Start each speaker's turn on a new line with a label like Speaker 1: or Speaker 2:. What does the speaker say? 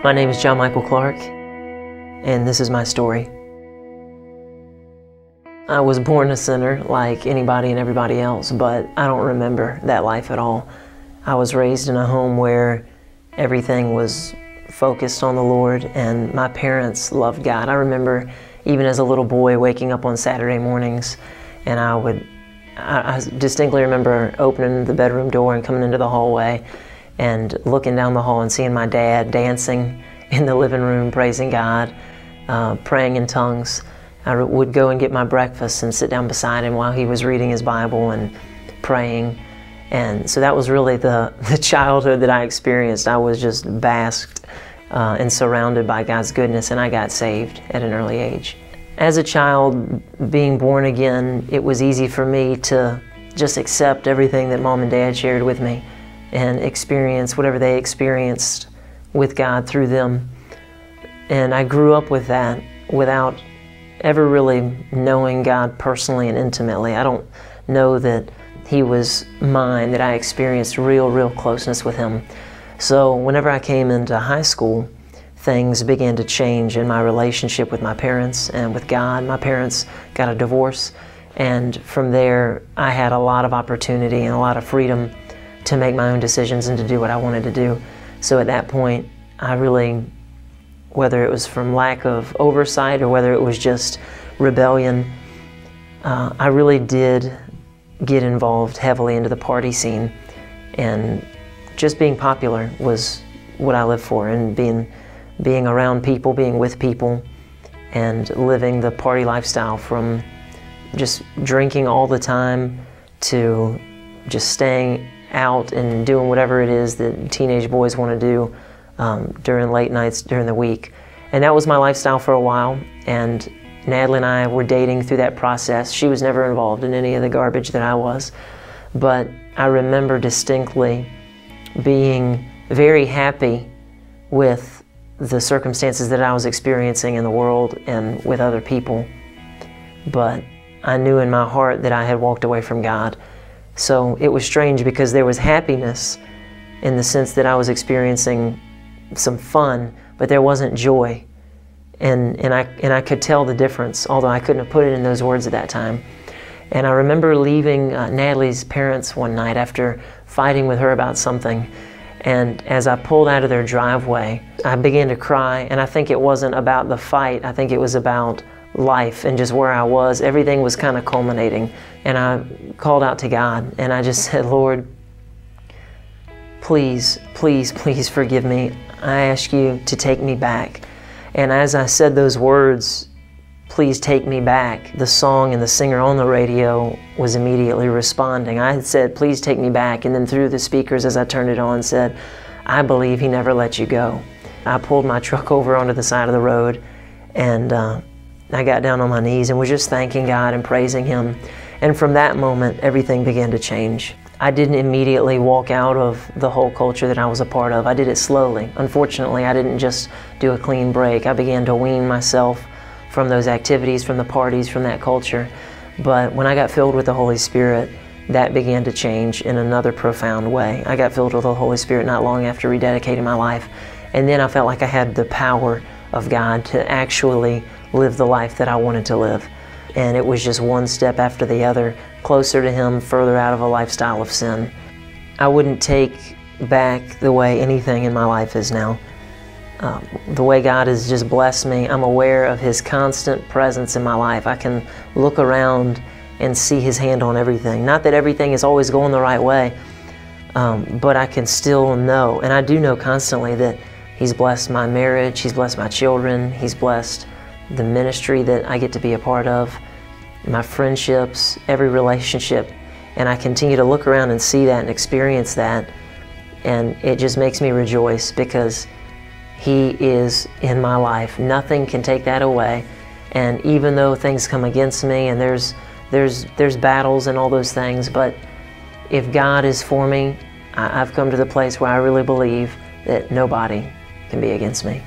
Speaker 1: My name is John Michael Clark, and this is my story. I was born a sinner like anybody and everybody else, but I don't remember that life at all. I was raised in a home where everything was focused on the Lord, and my parents loved God. I remember even as a little boy waking up on Saturday mornings, and I distinctly remember opening the bedroom door and coming into the hallway and looking down the hall and seeing my dad dancing in the living room, praising God, praying in tongues. I would go and get my breakfast and sit down beside him while he was reading his Bible and praying. And so that was really the childhood that I experienced. I was just basked and surrounded by God's goodness, and I got saved at an early age. As a child, being born again, it was easy for me to just accept everything that Mom and Dad shared with me and experience whatever they experienced with God through them. And I grew up with that without ever really knowing God personally and intimately. I don't know that He was mine, that I experienced real closeness with Him. So whenever I came into high school, things began to change in my relationship with my parents and with God. My parents got a divorce, and from there I had a lot of opportunity and a lot of freedom to make my own decisions and to do what I wanted to do. So at that point, I really, whether it was from lack of oversight or whether it was just rebellion, I really did get involved heavily into the party scene, and just being popular was what I lived for, and being around people, being with people, and living the party lifestyle, from just drinking all the time to just staying out and doing whatever it is that teenage boys want to do during late nights during the week. And that was my lifestyle for a while, and Natalie and I were dating through that process. She was never involved in any of the garbage that I was, but I remember distinctly being very happy with the circumstances that I was experiencing in the world and with other people, but I knew in my heart that I had walked away from God. So it was strange, because there was happiness in the sense that I was experiencing some fun, but there wasn't joy. And I could tell the difference, although I couldn't have put it in those words at that time. And I remember leaving Natalie's parents one night after fighting with her about something. And as I pulled out of their driveway, I began to cry. And I think it wasn't about the fight. I think it was about life and just where I was. Everything was kind of culminating. And I called out to God, and I just said, Lord, please forgive me. I ask you to take me back. And as I said those words, please take me back, the song and the singer on the radio was immediately responding. I had said, please take me back, and then through the speakers as I turned it on said, I believe He never let you go. I pulled my truck over onto the side of the road, and I got down on my knees and was just thanking God and praising Him. And from that moment, everything began to change. I didn't immediately walk out of the whole culture that I was a part of. I did it slowly. Unfortunately, I didn't just do a clean break. I began to wean myself from those activities, from the parties, from that culture. But when I got filled with the Holy Spirit, that began to change in another profound way. I got filled with the Holy Spirit not long after rededicating my life. And then I felt like I had the power of God to actually live the life that I wanted to live. And it was just one step after the other, closer to Him, further out of a lifestyle of sin. I wouldn't take back the way anything in my life is now. The way God has just blessed me, I'm aware of His constant presence in my life. I can look around and see His hand on everything. Not that everything is always going the right way, but I can still know, and I do know constantly, that He's blessed my marriage, He's blessed my children, He's blessed the ministry that I get to be a part of, my friendships, every relationship. And I continue to look around and see that and experience that, and it just makes me rejoice, because He is in my life. Nothing can take that away. And even though things come against me, and there's battles and all those things, but if God is for me, I've come to the place where I really believe that nobody can be against me.